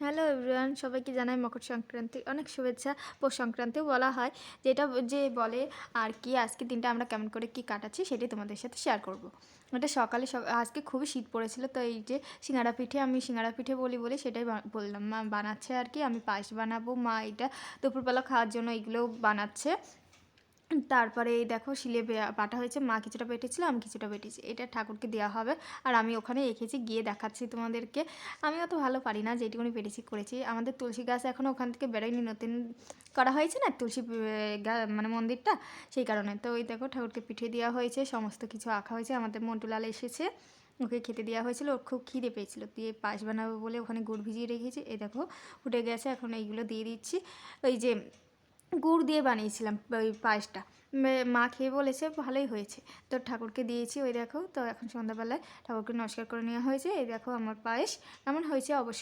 Hello everyone, সবাইকে জানাই মকর সংক্রান্তির অনেক শুভেচ্ছা। পৌষ সংক্রান্তিও বলা হয়, যেটা যে বলে আর কি। আজকে দিনটা আমরা কেমন করে কি কাটাচ্ছি সেটাই তোমাদের সাথে শেয়ার করব। এটা সকালে আজকে খুবই শীত পড়েছিল, তো এই যে সিঙ্গাড়া পিঠে, আমি সিঙ্গাড়া পিঠে বলি বলে সেটাই বললাম। মা বানাচ্ছে আর কি, আমি পায়েস বানাবো। মা এটা দুপুরবেলা খাওয়ার জন্য এগুলো বানাচ্ছে। তারপরে এই দেখো শিলে বাটা হয়েছে, মা কিছুটা বেটেছিল, আমি কিছুটা বেটেছি। এটা ঠাকুরকে দেওয়া হবে। আর আমি ওখানে রেখেছি, গিয়ে দেখাচ্ছি তোমাদেরকে। আমি অত ভালো পারি না, যেটুকুনি পেরেছি করেছি। আমাদের তুলসী গাছ এখনও ওখান থেকে বেরোয়নি, নতুন করা হয়েছে না তুলসী মানে মন্দিরটা, সেই কারণে। তো ওই দেখো ঠাকুরকে পিঠে দেওয়া হয়েছে, সমস্ত কিছু আঁকা হয়েছে। আমাদের মন্টুলাল এসেছে, ওকে খেতে দেওয়া হয়েছিল, ওর খুব খিদে পেয়েছিল, দিয়ে পায়েস বানাবো বলে ওখানে গুড় ভিজিয়ে রেখেছি। এই দেখো ফুটে গেছে, এখন এইগুলো দিয়ে দিচ্ছি। ওই যে গুড় দিয়ে বানিয়েছিলাম ওই পায়েসটা, মা খেয়ে বলেছে ভালোই হয়েছে। তো ঠাকুরকে দিয়েছি, ওই দেখো। তো এখন সন্ধ্যাবেলায় ঠাকুরকে নমস্কার করে নেওয়া হয়েছে। এই দেখো আমার পায়েস কেমন হয়েছে অবশ্যই